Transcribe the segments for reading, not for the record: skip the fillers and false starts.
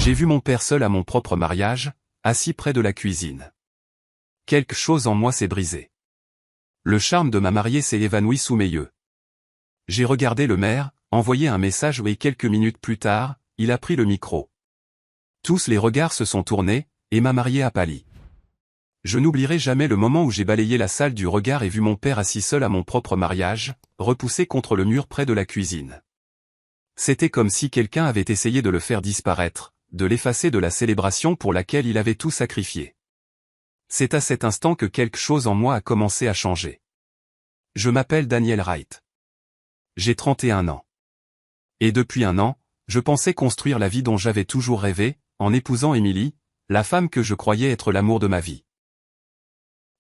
J'ai vu mon père seul à mon propre mariage, assis près de la cuisine. Quelque chose en moi s'est brisé. Le charme de ma mariée s'est évanoui sous mes yeux. J'ai regardé le maire, envoyé un message et quelques minutes plus tard, il a pris le micro. Tous les regards se sont tournés, et ma mariée a pâli. Je n'oublierai jamais le moment où j'ai balayé la salle du regard et vu mon père assis seul à mon propre mariage, repoussé contre le mur près de la cuisine. C'était comme si quelqu'un avait essayé de le faire disparaître, de l'effacer de la célébration pour laquelle il avait tout sacrifié. C'est à cet instant que quelque chose en moi a commencé à changer. Je m'appelle Daniel Wright. J'ai 31 ans. Et depuis un an, je pensais construire la vie dont j'avais toujours rêvé, en épousant Emily, la femme que je croyais être l'amour de ma vie.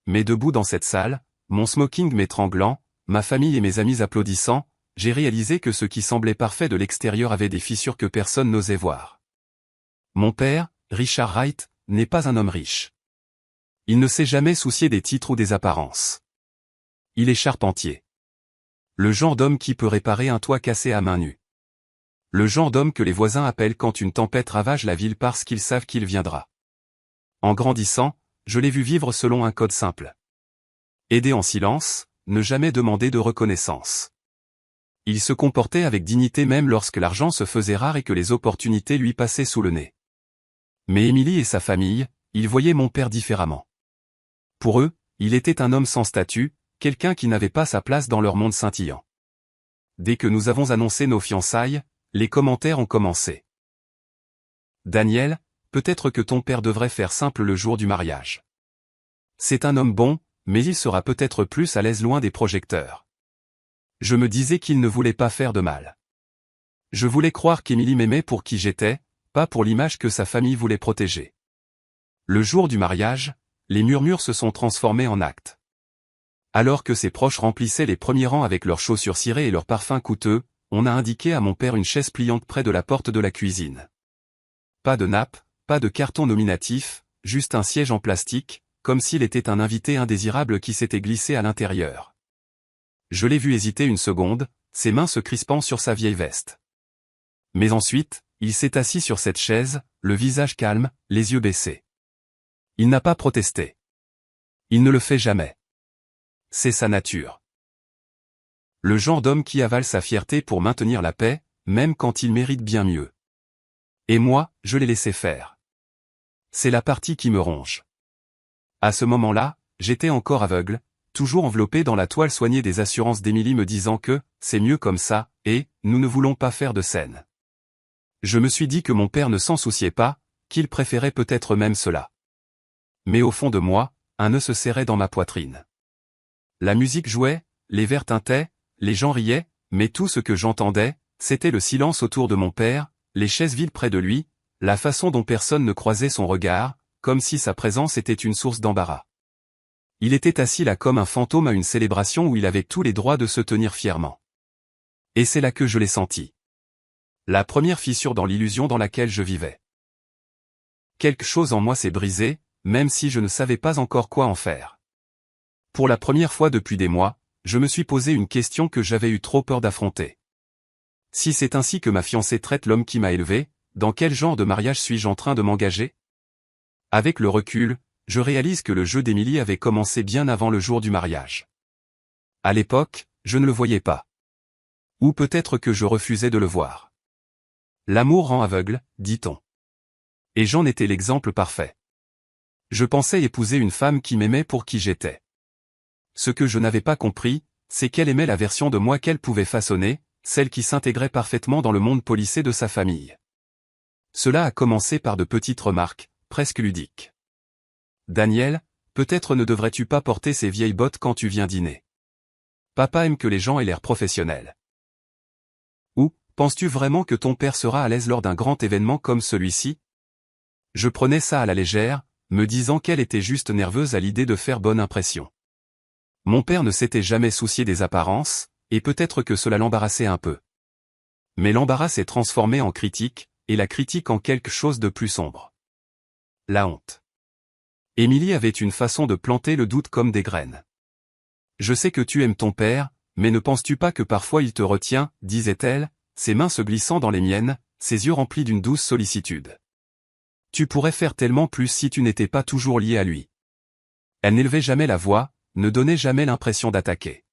Mais debout dans cette salle, mon smoking m'étranglant, ma famille et mes amis applaudissant, j'ai réalisé que ce qui semblait parfait de l'extérieur avait des fissures que personne n'osait voir. Mon père, Richard Wright, n'est pas un homme riche. Il ne s'est jamais soucié des titres ou des apparences. Il est charpentier. Le genre d'homme qui peut réparer un toit cassé à main nue. Le genre d'homme que les voisins appellent quand une tempête ravage la ville parce qu'ils savent qu'il viendra. En grandissant, je l'ai vu vivre selon un code simple. Aider en silence, ne jamais demander de reconnaissance. Il se comportait avec dignité même lorsque l'argent se faisait rare et que les opportunités lui passaient sous le nez. Mais Emily et sa famille, ils voyaient mon père différemment. Pour eux, il était un homme sans statut, quelqu'un qui n'avait pas sa place dans leur monde scintillant. Dès que nous avons annoncé nos fiançailles, les commentaires ont commencé. Daniel, peut-être que ton père devrait faire simple le jour du mariage. C'est un homme bon, mais il sera peut-être plus à l'aise loin des projecteurs. Je me disais qu'il ne voulait pas faire de mal. Je voulais croire qu'Émilie m'aimait pour qui j'étais, pas pour l'image que sa famille voulait protéger. Le jour du mariage, les murmures se sont transformés en actes. Alors que ses proches remplissaient les premiers rangs avec leurs chaussures cirées et leurs parfums coûteux, on a indiqué à mon père une chaise pliante près de la porte de la cuisine. Pas de nappe, pas de carton nominatif, juste un siège en plastique, comme s'il était un invité indésirable qui s'était glissé à l'intérieur. Je l'ai vu hésiter une seconde, ses mains se crispant sur sa vieille veste. Mais ensuite, il s'est assis sur cette chaise, le visage calme, les yeux baissés. Il n'a pas protesté. Il ne le fait jamais. C'est sa nature. Le genre d'homme qui avale sa fierté pour maintenir la paix, même quand il mérite bien mieux. Et moi, je l'ai laissé faire. C'est la partie qui me ronge. À ce moment-là, j'étais encore aveugle, toujours enveloppé dans la toile soignée des assurances d'Émilie me disant que, c'est mieux comme ça, et, nous ne voulons pas faire de scène. Je me suis dit que mon père ne s'en souciait pas, qu'il préférait peut-être même cela. Mais au fond de moi, un nœud se serrait dans ma poitrine. La musique jouait, les verres tintaient, les gens riaient, mais tout ce que j'entendais, c'était le silence autour de mon père, les chaises vides près de lui, la façon dont personne ne croisait son regard, comme si sa présence était une source d'embarras. Il était assis là comme un fantôme à une célébration où il avait tous les droits de se tenir fièrement. Et c'est là que je l'ai senti. La première fissure dans l'illusion dans laquelle je vivais. Quelque chose en moi s'est brisé, même si je ne savais pas encore quoi en faire. Pour la première fois depuis des mois, je me suis posé une question que j'avais eu trop peur d'affronter. Si c'est ainsi que ma fiancée traite l'homme qui m'a élevé, dans quel genre de mariage suis-je en train de m'engager? Avec le recul, je réalise que le jeu d'Émilie avait commencé bien avant le jour du mariage. À l'époque, je ne le voyais pas. Ou peut-être que je refusais de le voir. L'amour rend aveugle, dit-on. Et j'en étais l'exemple parfait. Je pensais épouser une femme qui m'aimait pour qui j'étais. Ce que je n'avais pas compris, c'est qu'elle aimait la version de moi qu'elle pouvait façonner, celle qui s'intégrait parfaitement dans le monde policé de sa famille. Cela a commencé par de petites remarques, presque ludiques. Daniel, peut-être ne devrais-tu pas porter ces vieilles bottes quand tu viens dîner. Papa aime que les gens aient l'air professionnels. Ou, penses-tu vraiment que ton père sera à l'aise lors d'un grand événement comme celui-ci? Je prenais ça à la légère, me disant qu'elle était juste nerveuse à l'idée de faire bonne impression. Mon père ne s'était jamais soucié des apparences, et peut-être que cela l'embarrassait un peu. Mais l'embarras s'est transformé en critique, et la critique en quelque chose de plus sombre. La honte. Émilie avait une façon de planter le doute comme des graines. Je sais que tu aimes ton père, mais ne penses-tu pas que parfois il te retient, disait-elle, ses mains se glissant dans les miennes, ses yeux remplis d'une douce sollicitude. Tu pourrais faire tellement plus si tu n'étais pas toujours lié à lui. Elle n'élevait jamais la voix, ne donnait jamais l'impression d'attaquer.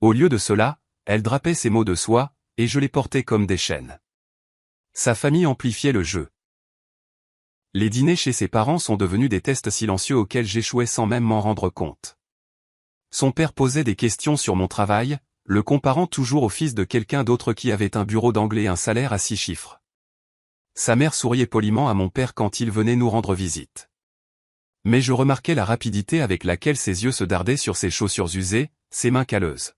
Au lieu de cela, elle drapait ses mots de soi, et je les portais comme des chaînes. Sa famille amplifiait le jeu. Les dîners chez ses parents sont devenus des tests silencieux auxquels j'échouais sans même m'en rendre compte. Son père posait des questions sur mon travail, le comparant toujours au fils de quelqu'un d'autre qui avait un bureau d'anglais et un salaire à 6 chiffres. Sa mère souriait poliment à mon père quand il venait nous rendre visite. Mais je remarquais la rapidité avec laquelle ses yeux se dardaient sur ses chaussures usées, ses mains calleuses.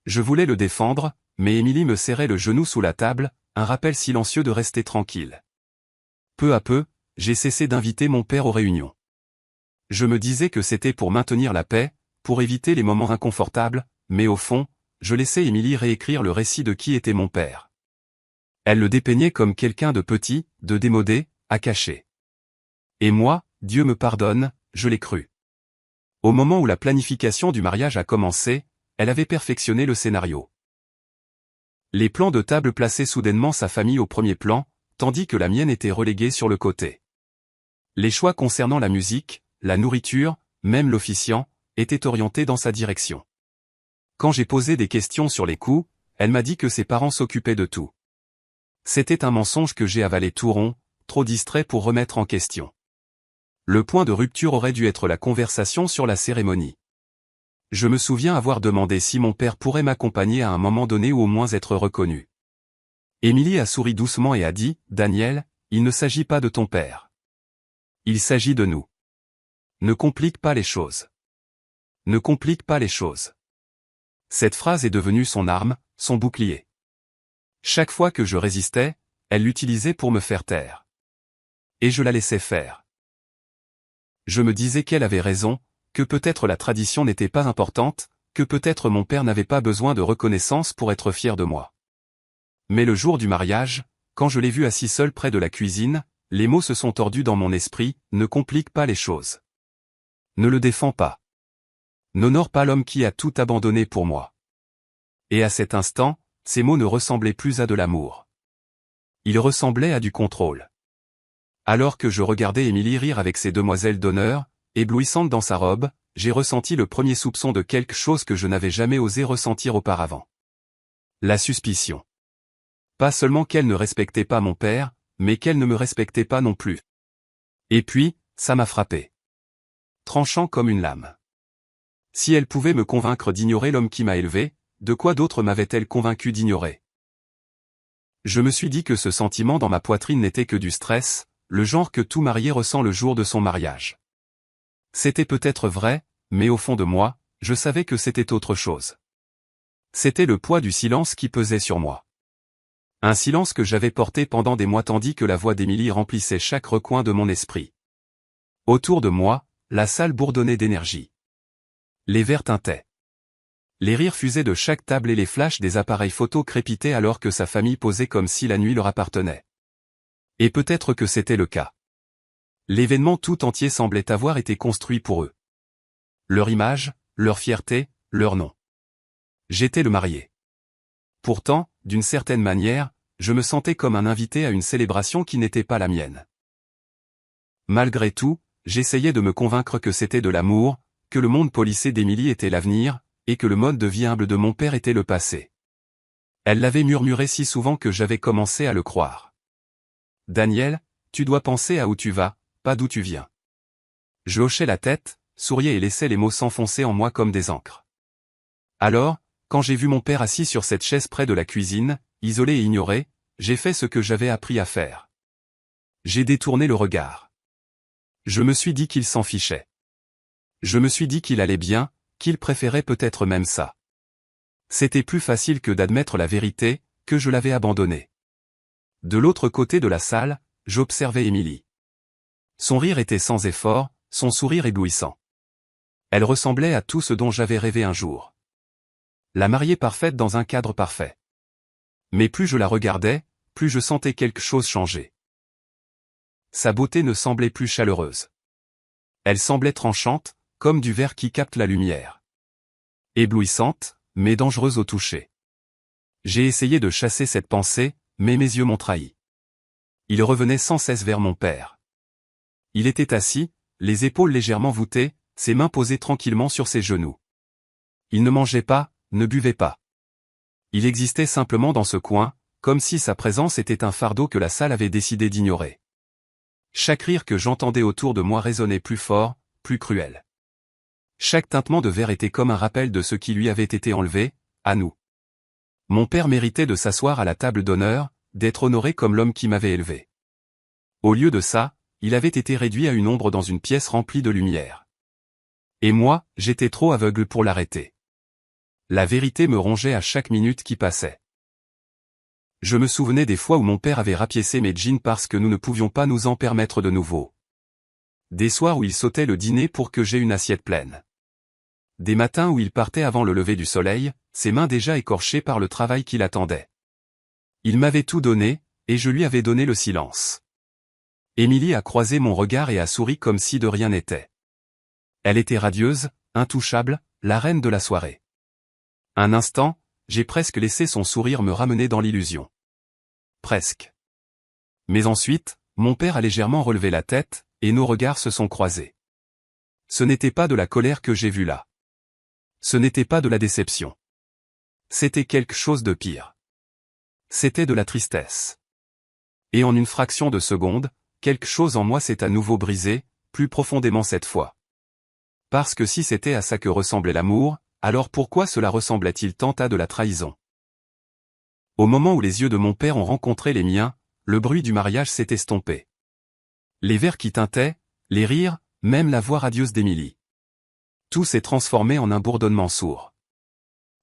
Je voulais le défendre, mais Émilie me serrait le genou sous la table, un rappel silencieux de rester tranquille. Peu à peu, j'ai cessé d'inviter mon père aux réunions. Je me disais que c'était pour maintenir la paix, pour éviter les moments inconfortables, mais au fond, je laissais Émilie réécrire le récit de qui était mon père. Elle le dépeignait comme quelqu'un de petit, de démodé, à cacher. Et moi, Dieu me pardonne, je l'ai cru. Au moment où la planification du mariage a commencé, elle avait perfectionné le scénario. Les plans de table plaçaient soudainement sa famille au premier plan, tandis que la mienne était reléguée sur le côté. Les choix concernant la musique, la nourriture, même l'officiant, étaient orientés dans sa direction. Quand j'ai posé des questions sur les coûts, elle m'a dit que ses parents s'occupaient de tout. C'était un mensonge que j'ai avalé tout rond, trop distrait pour remettre en question. Le point de rupture aurait dû être la conversation sur la cérémonie. Je me souviens avoir demandé si mon père pourrait m'accompagner à un moment donné ou au moins être reconnu. Émilie a souri doucement et a dit, « Daniel, il ne s'agit pas de ton père. Il s'agit de nous. Ne complique pas les choses. Ne complique pas les choses. » Cette phrase est devenue son arme, son bouclier. Chaque fois que je résistais, elle l'utilisait pour me faire taire. Et je la laissais faire. Je me disais qu'elle avait raison, que peut-être la tradition n'était pas importante, que peut-être mon père n'avait pas besoin de reconnaissance pour être fier de moi. Mais le jour du mariage, quand je l'ai vu assis seul près de la cuisine, les mots se sont tordus dans mon esprit, ne complique pas les choses. Ne le défends pas. N'honore pas l'homme qui a tout abandonné pour moi. Et à cet instant, ces mots ne ressemblaient plus à de l'amour. Ils ressemblaient à du contrôle. Alors que je regardais Émilie rire avec ses demoiselles d'honneur, éblouissante dans sa robe, j'ai ressenti le premier soupçon de quelque chose que je n'avais jamais osé ressentir auparavant. La suspicion. Pas seulement qu'elle ne respectait pas mon père, mais qu'elle ne me respectait pas non plus. Et puis, ça m'a frappé. Tranchant comme une lame. Si elle pouvait me convaincre d'ignorer l'homme qui m'a élevé, de quoi d'autre m'avait-elle convaincu d'ignorer? Je me suis dit que ce sentiment dans ma poitrine n'était que du stress, le genre que tout marié ressent le jour de son mariage. C'était peut-être vrai, mais au fond de moi, je savais que c'était autre chose. C'était le poids du silence qui pesait sur moi. Un silence que j'avais porté pendant des mois tandis que la voix d'Émilie remplissait chaque recoin de mon esprit. Autour de moi, la salle bourdonnait d'énergie. Les verres tintaient. Les rires fusaient de chaque table et les flashs des appareils photo crépitaient alors que sa famille posait comme si la nuit leur appartenait. Et peut-être que c'était le cas. L'événement tout entier semblait avoir été construit pour eux. Leur image, leur fierté, leur nom. J'étais le marié. Pourtant, d'une certaine manière, je me sentais comme un invité à une célébration qui n'était pas la mienne. Malgré tout, j'essayais de me convaincre que c'était de l'amour, que le monde policé d'Émilie était l'avenir, et que le mode de vie humble de mon père était le passé. Elle l'avait murmuré si souvent que j'avais commencé à le croire. Daniel, tu dois penser à où tu vas, pas d'où tu viens. Je hochais la tête, souriais et laissais les mots s'enfoncer en moi comme des encres. Alors, quand j'ai vu mon père assis sur cette chaise près de la cuisine, isolé et ignoré, j'ai fait ce que j'avais appris à faire. J'ai détourné le regard. Je me suis dit qu'il s'en fichait. Je me suis dit qu'il allait bien, qu'il préférait peut-être même ça. C'était plus facile que d'admettre la vérité, que je l'avais abandonné. De l'autre côté de la salle, j'observais Émilie. Son rire était sans effort, son sourire éblouissant. Elle ressemblait à tout ce dont j'avais rêvé un jour. La mariée parfaite dans un cadre parfait. Mais plus je la regardais, plus je sentais quelque chose changer. Sa beauté ne semblait plus chaleureuse. Elle semblait tranchante, comme du verre qui capte la lumière. Éblouissante, mais dangereuse au toucher. J'ai essayé de chasser cette pensée, mais mes yeux m'ont trahi. il revenait sans cesse vers mon père. Il était assis, les épaules légèrement voûtées, ses mains posées tranquillement sur ses genoux. Il ne mangeait pas, ne buvait pas. Il existait simplement dans ce coin, comme si sa présence était un fardeau que la salle avait décidé d'ignorer. Chaque rire que j'entendais autour de moi résonnait plus fort, plus cruel. Chaque tintement de verre était comme un rappel de ce qui lui avait été enlevé, à nous. Mon père méritait de s'asseoir à la table d'honneur, d'être honoré comme l'homme qui m'avait élevé. Au lieu de ça, il avait été réduit à une ombre dans une pièce remplie de lumière. Et moi, j'étais trop aveugle pour l'arrêter. La vérité me rongeait à chaque minute qui passait. Je me souvenais des fois où mon père avait rapiécé mes jeans parce que nous ne pouvions pas nous en permettre de nouveau. Des soirs où il sautait le dîner pour que j'aie une assiette pleine. Des matins où il partait avant le lever du soleil, ses mains déjà écorchées par le travail qui l'attendait. Il m'avait tout donné, et je lui avais donné le silence. Émilie a croisé mon regard et a souri comme si de rien n'était. Elle était radieuse, intouchable, la reine de la soirée. Un instant, j'ai presque laissé son sourire me ramener dans l'illusion. Presque. Mais ensuite, mon père a légèrement relevé la tête, et nos regards se sont croisés. Ce n'était pas de la colère que j'ai vue là. Ce n'était pas de la déception. C'était quelque chose de pire. C'était de la tristesse. Et en une fraction de seconde, quelque chose en moi s'est à nouveau brisé, plus profondément cette fois. Parce que si c'était à ça que ressemblait l'amour, alors pourquoi cela ressemblait-il tant à de la trahison? Au moment où les yeux de mon père ont rencontré les miens, le bruit du mariage s'est estompé. Les verres qui tintaient, les rires, même la voix radieuse d'Émilie. Tout s'est transformé en un bourdonnement sourd.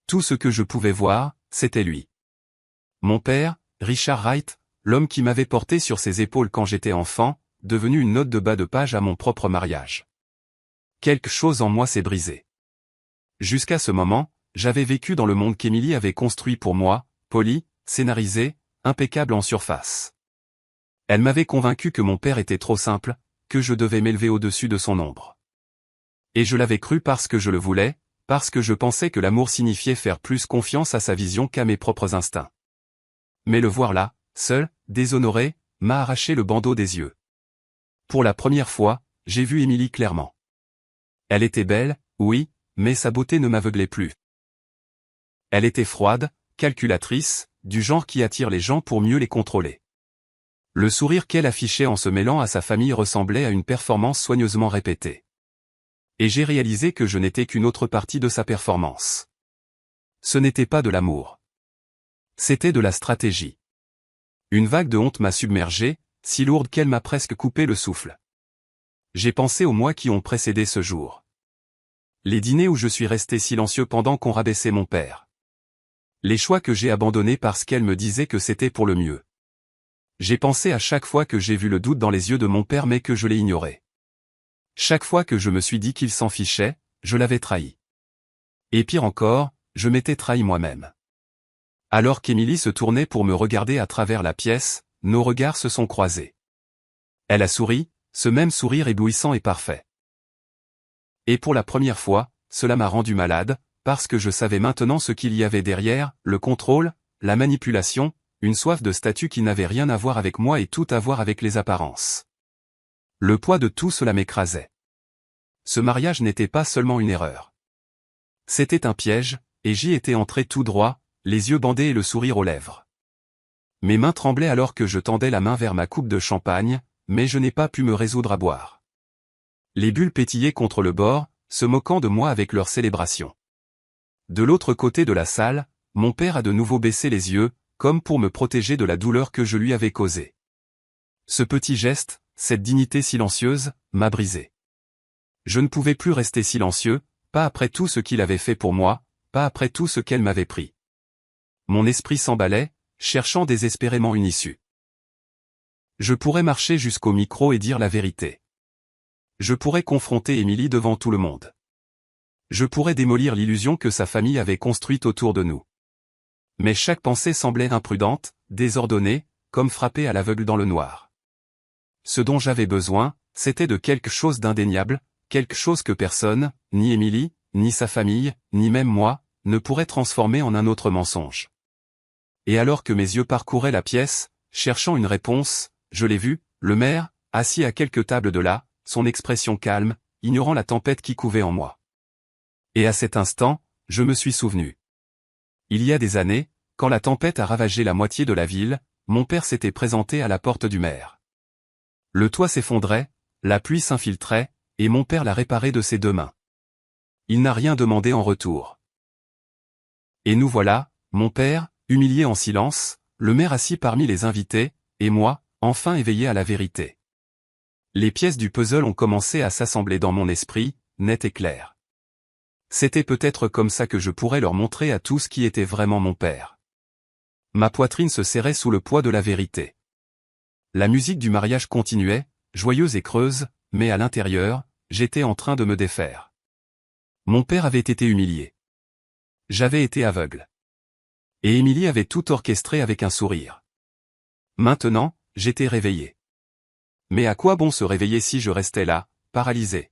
Tout ce que je pouvais voir, c'était lui. Mon père, Richard Wright, l'homme qui m'avait porté sur ses épaules quand j'étais enfant, devenu une note de bas de page à mon propre mariage. Quelque chose en moi s'est brisé. Jusqu'à ce moment, j'avais vécu dans le monde qu'Émilie avait construit pour moi, poli, scénarisé, impeccable en surface. Elle m'avait convaincu que mon père était trop simple, que je devais m'élever au-dessus de son ombre. Et je l'avais cru parce que je le voulais, parce que je pensais que l'amour signifiait faire plus confiance à sa vision qu'à mes propres instincts. Mais le voir là, seul, déshonoré, m'a arraché le bandeau des yeux. Pour la première fois, j'ai vu Émilie clairement. Elle était belle, oui, mais sa beauté ne m'aveuglait plus. Elle était froide, calculatrice, du genre qui attire les gens pour mieux les contrôler. Le sourire qu'elle affichait en se mêlant à sa famille ressemblait à une performance soigneusement répétée. Et j'ai réalisé que je n'étais qu'une autre partie de sa performance. Ce n'était pas de l'amour. C'était de la stratégie. Une vague de honte m'a submergé, si lourde qu'elle m'a presque coupé le souffle. J'ai pensé aux mois qui ont précédé ce jour. Les dîners où je suis resté silencieux pendant qu'on rabaissait mon père. Les choix que j'ai abandonnés parce qu'elle me disait que c'était pour le mieux. J'ai pensé à chaque fois que j'ai vu le doute dans les yeux de mon père mais que je l'ai ignoré. Chaque fois que je me suis dit qu'il s'en fichait, je l'avais trahi. Et pire encore, je m'étais trahi moi-même. Alors qu'Émilie se tournait pour me regarder à travers la pièce, nos regards se sont croisés. Elle a souri, ce même sourire éblouissant et parfait. Et pour la première fois, cela m'a rendu malade, parce que je savais maintenant ce qu'il y avait derrière, le contrôle, la manipulation, une soif de statut qui n'avait rien à voir avec moi et tout à voir avec les apparences. Le poids de tout cela m'écrasait. Ce mariage n'était pas seulement une erreur. C'était un piège, et j'y étais entré tout droit, les yeux bandés et le sourire aux lèvres. Mes mains tremblaient alors que je tendais la main vers ma coupe de champagne, mais je n'ai pas pu me résoudre à boire. Les bulles pétillaient contre le bord, se moquant de moi avec leur célébration. De l'autre côté de la salle, mon père a de nouveau baissé les yeux, comme pour me protéger de la douleur que je lui avais causée. Ce petit geste, cette dignité silencieuse, m'a brisé. Je ne pouvais plus rester silencieux, pas après tout ce qu'il avait fait pour moi, pas après tout ce qu'elle m'avait pris. Mon esprit s'emballait, cherchant désespérément une issue. Je pourrais marcher jusqu'au micro et dire la vérité. Je pourrais confronter Émilie devant tout le monde. Je pourrais démolir l'illusion que sa famille avait construite autour de nous. Mais chaque pensée semblait imprudente, désordonnée, comme frappée à l'aveugle dans le noir. Ce dont j'avais besoin, c'était de quelque chose d'indéniable, quelque chose que personne, ni Émilie, ni sa famille, ni même moi, ne pourrait transformer en un autre mensonge. Et alors que mes yeux parcouraient la pièce, cherchant une réponse, je l'ai vu, le maire, assis à quelques tables de là, son expression calme, ignorant la tempête qui couvait en moi. Et à cet instant, je me suis souvenu. Il y a des années, quand la tempête a ravagé la moitié de la ville, mon père s'était présenté à la porte du maire. Le toit s'effondrait, la pluie s'infiltrait, et mon père l'a réparé de ses deux mains. Il n'a rien demandé en retour. Et nous voilà, mon père, humilié en silence, le maire assis parmi les invités, et moi, enfin éveillé à la vérité. Les pièces du puzzle ont commencé à s'assembler dans mon esprit, net et clair. C'était peut-être comme ça que je pourrais leur montrer à tous qui était vraiment mon père. Ma poitrine se serrait sous le poids de la vérité. La musique du mariage continuait, joyeuse et creuse, mais à l'intérieur, j'étais en train de me défaire. Mon père avait été humilié. J'avais été aveugle. Et Émilie avait tout orchestré avec un sourire. Maintenant, j'étais réveillé. Mais à quoi bon se réveiller si je restais là, paralysé?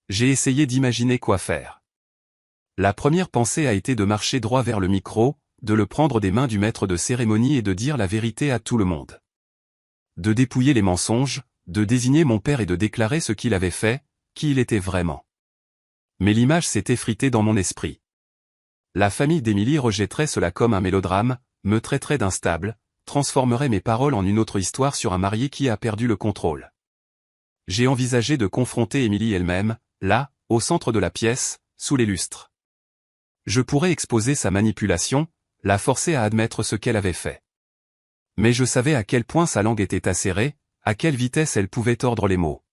J'ai essayé d'imaginer quoi faire. La première pensée a été de marcher droit vers le micro, de le prendre des mains du maître de cérémonie et de dire la vérité à tout le monde. De dépouiller les mensonges, de désigner mon père et de déclarer ce qu'il avait fait, qui il était vraiment. Mais l'image s'est effritée dans mon esprit. La famille d'Émilie rejetterait cela comme un mélodrame, me traiterait d'instable, transformerait mes paroles en une autre histoire sur un marié qui a perdu le contrôle. J'ai envisagé de confronter Émilie elle-même, là, au centre de la pièce, sous les lustres. Je pourrais exposer sa manipulation, la forcer à admettre ce qu'elle avait fait. Mais je savais à quel point sa langue était acérée, à quelle vitesse elle pouvait tordre les mots.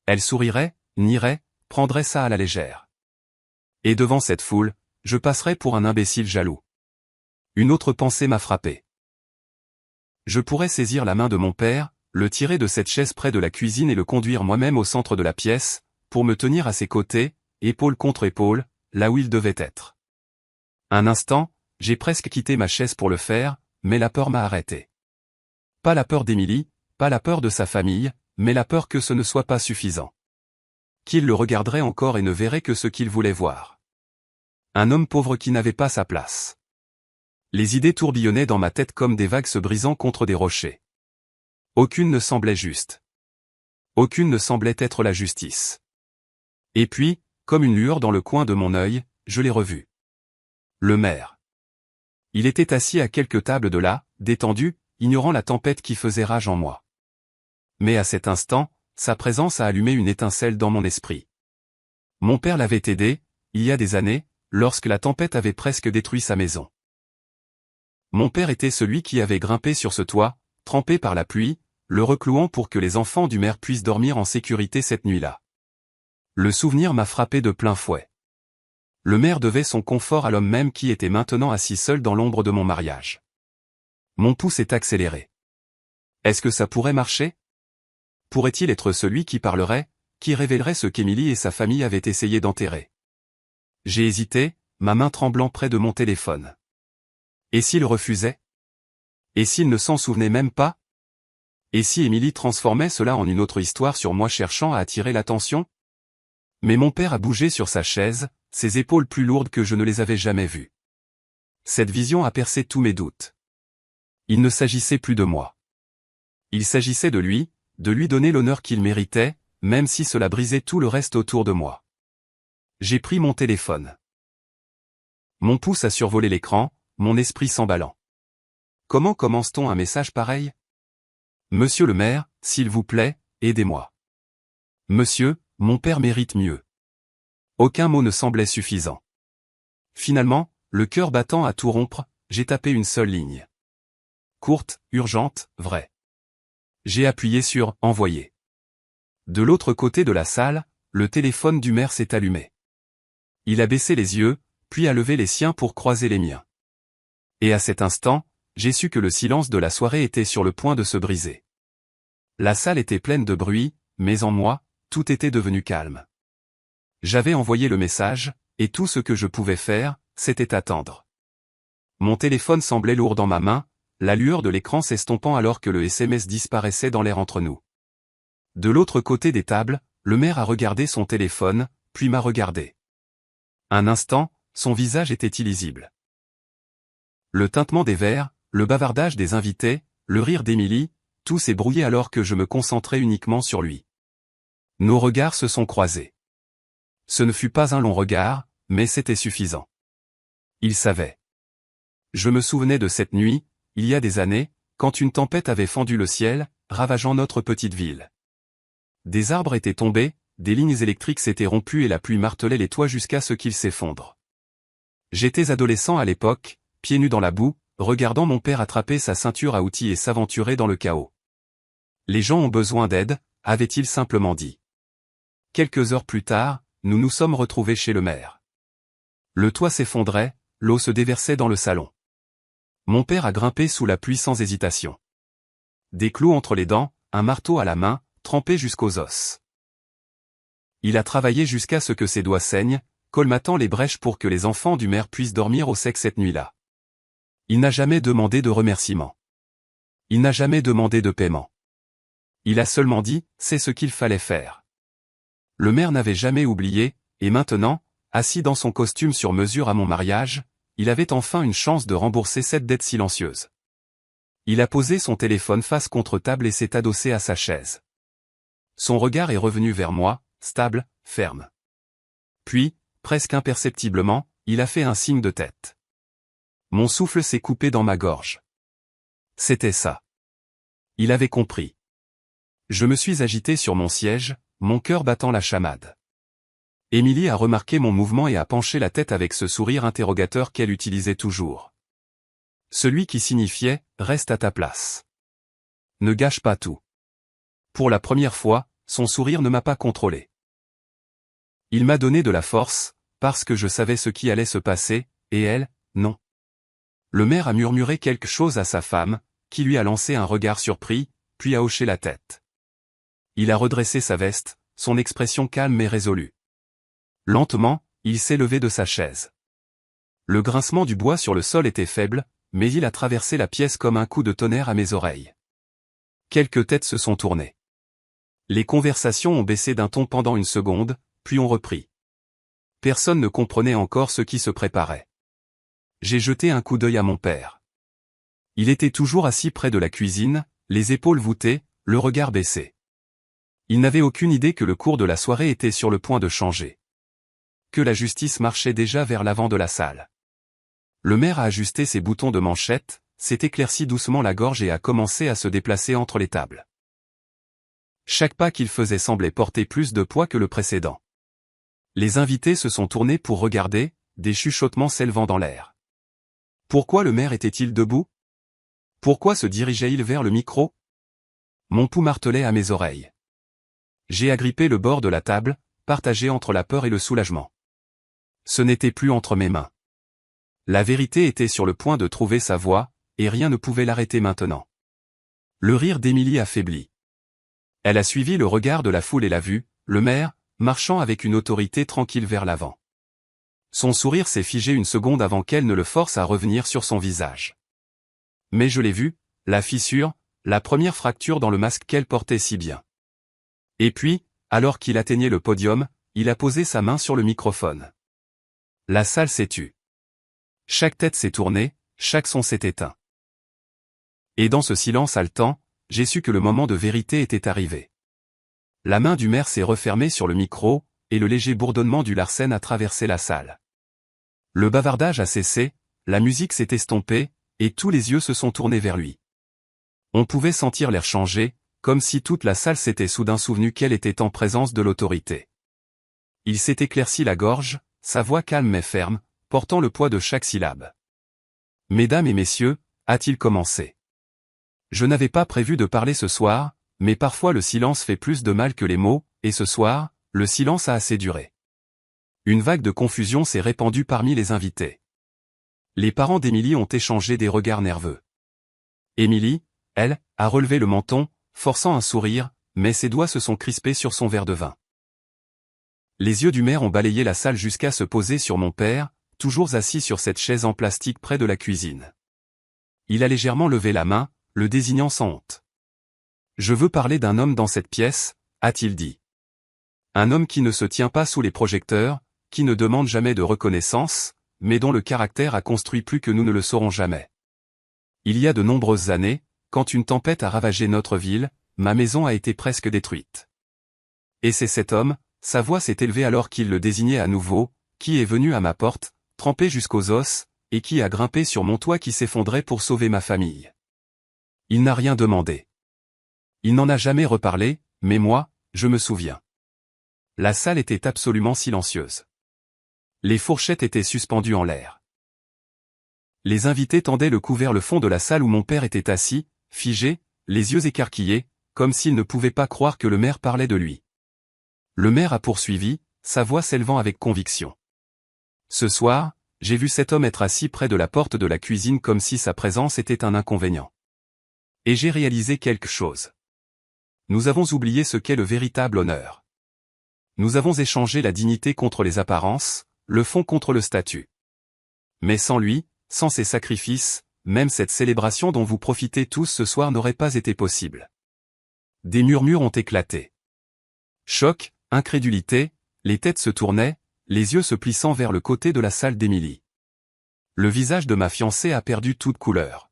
Elle sourirait, nierait, prendrait ça à la légère. Et devant cette foule, je passerais pour un imbécile jaloux. Une autre pensée m'a frappé. Je pourrais saisir la main de mon père, le tirer de cette chaise près de la cuisine et le conduire moi-même au centre de la pièce, pour me tenir à ses côtés, épaule contre épaule, là où il devait être. Un instant, j'ai presque quitté ma chaise pour le faire, mais la peur m'a arrêté. Pas la peur d'Émilie, pas la peur de sa famille, mais la peur que ce ne soit pas suffisant. Qu'il le regarderait encore et ne verrait que ce qu'il voulait voir. Un homme pauvre qui n'avait pas sa place. Les idées tourbillonnaient dans ma tête comme des vagues se brisant contre des rochers. Aucune ne semblait juste. Aucune ne semblait être la justice. Et puis, comme une lueur dans le coin de mon œil, je l'ai revu. Le maire. Il était assis à quelques tables de là, détendu, ignorant la tempête qui faisait rage en moi. Mais à cet instant, sa présence a allumé une étincelle dans mon esprit. Mon père l'avait aidé, il y a des années, lorsque la tempête avait presque détruit sa maison. Mon père était celui qui avait grimpé sur ce toit, trempé par la pluie, le reclouant pour que les enfants du maire puissent dormir en sécurité cette nuit-là. Le souvenir m'a frappé de plein fouet. Le maire devait son confort à l'homme même qui était maintenant assis seul dans l'ombre de mon mariage. Mon pouls s'est accéléré. Est-ce que ça pourrait marcher? Pourrait-il être celui qui parlerait, qui révélerait ce qu'Émilie et sa famille avaient essayé d'enterrer? J'ai hésité, ma main tremblant près de mon téléphone. Et s'il refusait? Et s'il ne s'en souvenait même pas? Et si Émilie transformait cela en une autre histoire sur moi cherchant à attirer l'attention? Mais mon père a bougé sur sa chaise, ses épaules plus lourdes que je ne les avais jamais vues. Cette vision a percé tous mes doutes. Il ne s'agissait plus de moi. Il s'agissait de lui donner l'honneur qu'il méritait, même si cela brisait tout le reste autour de moi. J'ai pris mon téléphone. Mon pouce a survolé l'écran, mon esprit s'emballant. Comment commence-t-on un message pareil? Monsieur le maire, s'il vous plaît, aidez-moi. Monsieur, mon père mérite mieux. Aucun mot ne semblait suffisant. Finalement, le cœur battant à tout rompre, j'ai tapé une seule ligne. Courte, urgente, vraie. J'ai appuyé sur « Envoyer ». De l'autre côté de la salle, le téléphone du maire s'est allumé. Il a baissé les yeux, puis a levé les siens pour croiser les miens. Et à cet instant, j'ai su que le silence de la soirée était sur le point de se briser. La salle était pleine de bruit, mais en moi, tout était devenu calme. J'avais envoyé le message, et tout ce que je pouvais faire, c'était attendre. Mon téléphone semblait lourd dans ma main, la lueur de l'écran s'estompant alors que le SMS disparaissait dans l'air entre nous. De l'autre côté des tables, le maire a regardé son téléphone, puis m'a regardé. Un instant, son visage était illisible. Le tintement des verres, le bavardage des invités, le rire d'Émilie, Tout s'est brouillé alors que je me concentrais uniquement sur lui. Nos regards se sont croisés. Ce ne fut pas un long regard, mais c'était suffisant. Il savait. Je me souvenais de cette nuit, il y a des années, quand une tempête avait fendu le ciel, ravageant notre petite ville. Des arbres étaient tombés, des lignes électriques s'étaient rompues et la pluie martelait les toits jusqu'à ce qu'ils s'effondrent. J'étais adolescent à l'époque, pieds nus dans la boue, regardant mon père attraper sa ceinture à outils et s'aventurer dans le chaos. Les gens ont besoin d'aide, avait-il simplement dit. Quelques heures plus tard, nous nous sommes retrouvés chez le maire. Le toit s'effondrait, l'eau se déversait dans le salon. Mon père a grimpé sous la pluie sans hésitation. Des clous entre les dents, un marteau à la main, trempé jusqu'aux os. Il a travaillé jusqu'à ce que ses doigts saignent, colmatant les brèches pour que les enfants du maire puissent dormir au sec cette nuit-là. Il n'a jamais demandé de remerciement. Il n'a jamais demandé de paiement. Il a seulement dit, c'est ce qu'il fallait faire. Le maire n'avait jamais oublié, et maintenant, assis dans son costume sur mesure à mon mariage, il avait enfin une chance de rembourser cette dette silencieuse. Il a posé son téléphone face contre table et s'est adossé à sa chaise. Son regard est revenu vers moi, stable, ferme. Puis, presque imperceptiblement, il a fait un signe de tête. Mon souffle s'est coupé dans ma gorge. C'était ça. Il avait compris. Je me suis agité sur mon siège, mon cœur battant la chamade. Émilie a remarqué mon mouvement et a penché la tête avec ce sourire interrogateur qu'elle utilisait toujours. Celui qui signifiait « reste à ta place ». Ne gâche pas tout. Pour la première fois, son sourire ne m'a pas contrôlé. Il m'a donné de la force, parce que je savais ce qui allait se passer, et elle, non. Le maire a murmuré quelque chose à sa femme, qui lui a lancé un regard surpris, puis a hoché la tête. Il a redressé sa veste, son expression calme et résolue. Lentement, il s'est levé de sa chaise. Le grincement du bois sur le sol était faible, mais il a traversé la pièce comme un coup de tonnerre à mes oreilles. Quelques têtes se sont tournées. Les conversations ont baissé d'un ton pendant une seconde, puis ont repris. Personne ne comprenait encore ce qui se préparait. J'ai jeté un coup d'œil à mon père. Il était toujours assis près de la cuisine, les épaules voûtées, le regard baissé. Il n'avait aucune idée que le cours de la soirée était sur le point de changer. Que la justice marchait déjà vers l'avant de la salle. Le maire a ajusté ses boutons de manchette, s'est éclairci doucement la gorge et a commencé à se déplacer entre les tables. Chaque pas qu'il faisait semblait porter plus de poids que le précédent. Les invités se sont tournés pour regarder, des chuchotements s'élevant dans l'air. Pourquoi le maire était-il debout? Pourquoi se dirigeait-il vers le micro? Mon pouls martelait à mes oreilles. J'ai agrippé le bord de la table, partagé entre la peur et le soulagement. Ce n'était plus entre mes mains. La vérité était sur le point de trouver sa voie, et rien ne pouvait l'arrêter maintenant. Le rire d'Émilie a faibli. Elle a suivi le regard de la foule et l'a vu, le maire, marchant avec une autorité tranquille vers l'avant. Son sourire s'est figé une seconde avant qu'elle ne le force à revenir sur son visage. Mais je l'ai vu, la fissure, la première fracture dans le masque qu'elle portait si bien. Et puis, alors qu'il atteignait le podium, il a posé sa main sur le microphone. La salle s'est tue. Chaque tête s'est tournée, chaque son s'est éteint. Et dans ce silence haletant, j'ai su que le moment de vérité était arrivé. La main du maire s'est refermée sur le micro, et le léger bourdonnement du Larsen a traversé la salle. Le bavardage a cessé, la musique s'est estompée, et tous les yeux se sont tournés vers lui. On pouvait sentir l'air changer, comme si toute la salle s'était soudain souvenue qu'elle était en présence de l'autorité. Il s'est éclairci la gorge, sa voix calme mais ferme, portant le poids de chaque syllabe. « Mesdames et messieurs », a-t-il commencé. Je n'avais pas prévu de parler ce soir, mais parfois le silence fait plus de mal que les mots, et ce soir, le silence a assez duré. Une vague de confusion s'est répandue parmi les invités. Les parents d'Émilie ont échangé des regards nerveux. Émilie, elle, a relevé le menton, forçant un sourire, mais ses doigts se sont crispés sur son verre de vin. Les yeux du maire ont balayé la salle jusqu'à se poser sur mon père, toujours assis sur cette chaise en plastique près de la cuisine. Il a légèrement levé la main, le désignant sans honte. « Je veux parler d'un homme dans cette pièce », a-t-il dit. Un homme qui ne se tient pas sous les projecteurs, qui ne demande jamais de reconnaissance, mais dont le caractère a construit plus que nous ne le saurons jamais. Il y a de nombreuses années, quand une tempête a ravagé notre ville, ma maison a été presque détruite. Et c'est cet homme, sa voix s'est élevée alors qu'il le désignait à nouveau, qui est venu à ma porte, trempé jusqu'aux os, et qui a grimpé sur mon toit qui s'effondrait pour sauver ma famille. Il n'a rien demandé. Il n'en a jamais reparlé, mais moi, je me souviens. La salle était absolument silencieuse. Les fourchettes étaient suspendues en l'air. Les invités tendaient le cou vers le fond de la salle où mon père était assis, figé, les yeux écarquillés, comme s'il ne pouvait pas croire que le maire parlait de lui. Le maire a poursuivi, sa voix s'élevant avec conviction. Ce soir, j'ai vu cet homme être assis près de la porte de la cuisine comme si sa présence était un inconvénient. Et j'ai réalisé quelque chose. Nous avons oublié ce qu'est le véritable honneur. Nous avons échangé la dignité contre les apparences, le fond contre le statut. Mais sans lui, sans ses sacrifices, même cette célébration dont vous profitez tous ce soir n'aurait pas été possible. Des murmures ont éclaté. Choc, incrédulité, les têtes se tournaient, les yeux se plissant vers le côté de la salle d'Émilie. Le visage de ma fiancée a perdu toute couleur.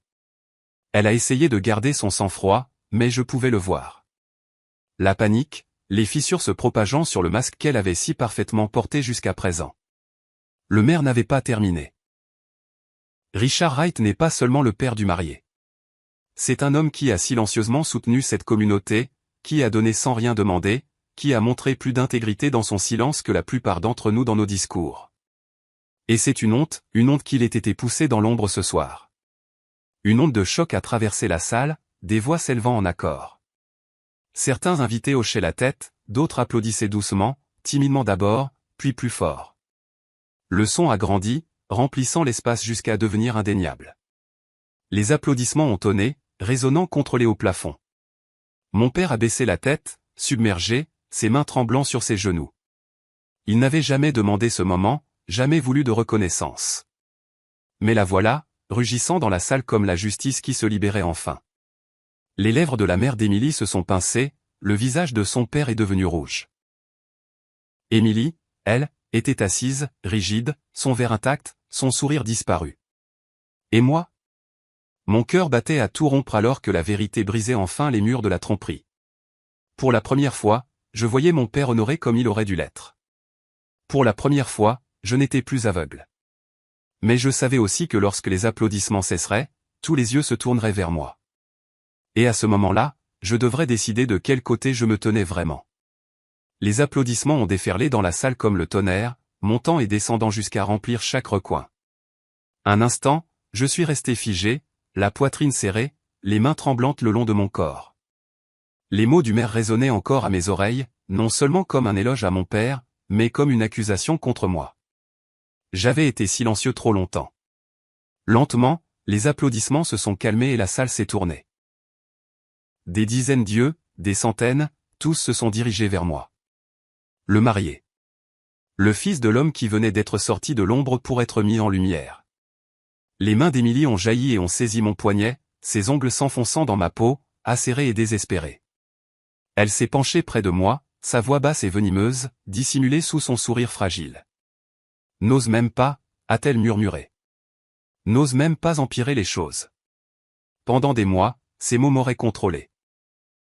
Elle a essayé de garder son sang-froid, mais je pouvais le voir. La panique, les fissures se propageant sur le masque qu'elle avait si parfaitement porté jusqu'à présent. Le maire n'avait pas terminé. Richard Wright n'est pas seulement le père du marié. C'est un homme qui a silencieusement soutenu cette communauté, qui a donné sans rien demander, qui a montré plus d'intégrité dans son silence que la plupart d'entre nous dans nos discours. Et c'est une honte qu'il ait été poussé dans l'ombre ce soir. Une onde de choc a traversé la salle, des voix s'élevant en accord. Certains invités hochaient la tête, d'autres applaudissaient doucement, timidement d'abord, puis plus fort. Le son a grandi, remplissant l'espace jusqu'à devenir indéniable. Les applaudissements ont tonné, résonnant contre les hauts plafonds. Mon père a baissé la tête, submergé, ses mains tremblant sur ses genoux. Il n'avait jamais demandé ce moment, jamais voulu de reconnaissance. Mais la voilà, rugissant dans la salle comme la justice qui se libérait enfin. Les lèvres de la mère d'Émilie se sont pincées, le visage de son père est devenu rouge. Émilie, elle, était assise, rigide, son verre intact, son sourire disparu. Et moi? Mon cœur battait à tout rompre alors que la vérité brisait enfin les murs de la tromperie. Pour la première fois, je voyais mon père honoré comme il aurait dû l'être. Pour la première fois, je n'étais plus aveugle. Mais je savais aussi que lorsque les applaudissements cesseraient, tous les yeux se tourneraient vers moi. Et à ce moment-là, je devrais décider de quel côté je me tenais vraiment. Les applaudissements ont déferlé dans la salle comme le tonnerre, montant et descendant jusqu'à remplir chaque recoin. Un instant, je suis resté figé, la poitrine serrée, les mains tremblantes le long de mon corps. Les mots du maire résonnaient encore à mes oreilles, non seulement comme un éloge à mon père, mais comme une accusation contre moi. J'avais été silencieux trop longtemps. Lentement, les applaudissements se sont calmés et la salle s'est tournée. Des dizaines d'yeux, des centaines, tous se sont dirigés vers moi. Le marié. Le fils de l'homme qui venait d'être sorti de l'ombre pour être mis en lumière. Les mains d'Émilie ont jailli et ont saisi mon poignet, ses ongles s'enfonçant dans ma peau, acérés et désespérés. Elle s'est penchée près de moi, sa voix basse et venimeuse, dissimulée sous son sourire fragile. « N'ose même pas » a-t-elle murmuré. « N'ose même pas empirer les choses. » Pendant des mois, ces mots m'auraient contrôlé.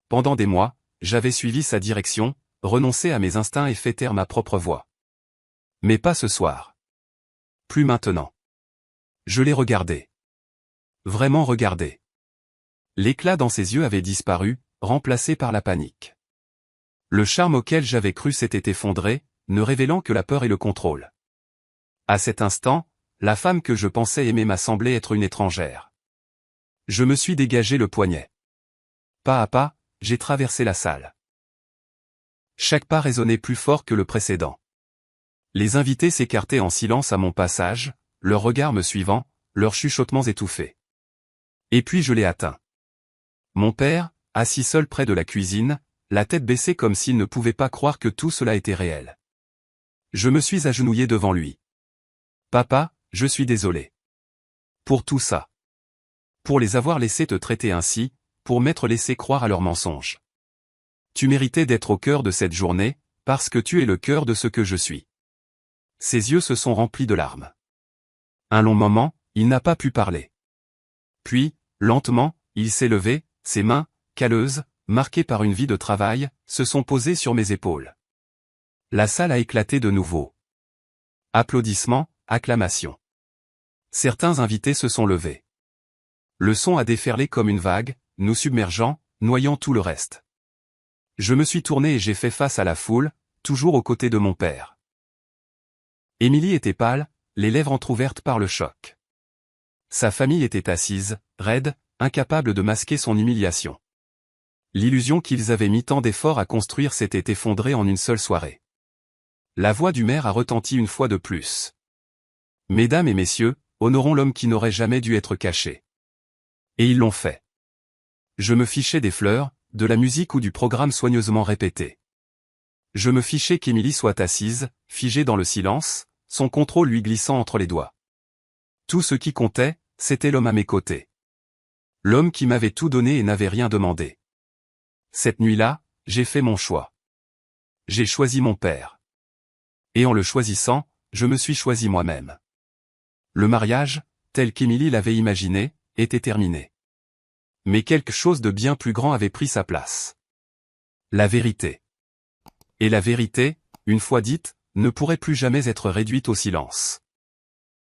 Pendant des mois, j'avais suivi sa direction, renoncé à mes instincts et fait taire ma propre voix. Mais pas ce soir. Plus maintenant. Je l'ai regardé. Vraiment regardé. L'éclat dans ses yeux avait disparu, remplacé par la panique. Le charme auquel j'avais cru s'était effondré, ne révélant que la peur et le contrôle. À cet instant, la femme que je pensais aimer m'a semblé être une étrangère. Je me suis dégagé le poignet. Pas à pas, j'ai traversé la salle. Chaque pas résonnait plus fort que le précédent. Les invités s'écartaient en silence à mon passage, leurs regards me suivant, leurs chuchotements étouffés. Et puis je l'ai atteint. Mon père, assis seul près de la cuisine, la tête baissée comme s'il ne pouvait pas croire que tout cela était réel. Je me suis agenouillé devant lui. Papa, je suis désolé. Pour tout ça. Pour les avoir laissés te traiter ainsi, pour m'être laissé croire à leurs mensonges. Tu méritais d'être au cœur de cette journée, parce que tu es le cœur de ce que je suis. Ses yeux se sont remplis de larmes. Un long moment, il n'a pas pu parler. Puis, lentement, il s'est levé, ses mains, calleuses, marquées par une vie de travail, se sont posées sur mes épaules. La salle a éclaté de nouveau. Applaudissements, acclamations. Certains invités se sont levés. Le son a déferlé comme une vague, nous submergeant, noyant tout le reste. Je me suis tourné et j'ai fait face à la foule, toujours aux côtés de mon père. Émilie était pâle, les lèvres entr'ouvertes par le choc. Sa famille était assise, raide, incapable de masquer son humiliation. L'illusion qu'ils avaient mis tant d'efforts à construire s'était effondrée en une seule soirée. La voix du maire a retenti une fois de plus. Mesdames et messieurs, honorons l'homme qui n'aurait jamais dû être caché. Et ils l'ont fait. Je me fichais des fleurs, de la musique ou du programme soigneusement répété. Je me fichais qu'Émilie soit assise, figée dans le silence, son contrôle lui glissant entre les doigts. Tout ce qui comptait, c'était l'homme à mes côtés. L'homme qui m'avait tout donné et n'avait rien demandé. Cette nuit-là, j'ai fait mon choix. J'ai choisi mon père. Et en le choisissant, je me suis choisi moi-même. Le mariage, tel qu'Émilie l'avait imaginé, était terminé. Mais quelque chose de bien plus grand avait pris sa place. La vérité. Et la vérité, une fois dite, ne pourrait plus jamais être réduite au silence.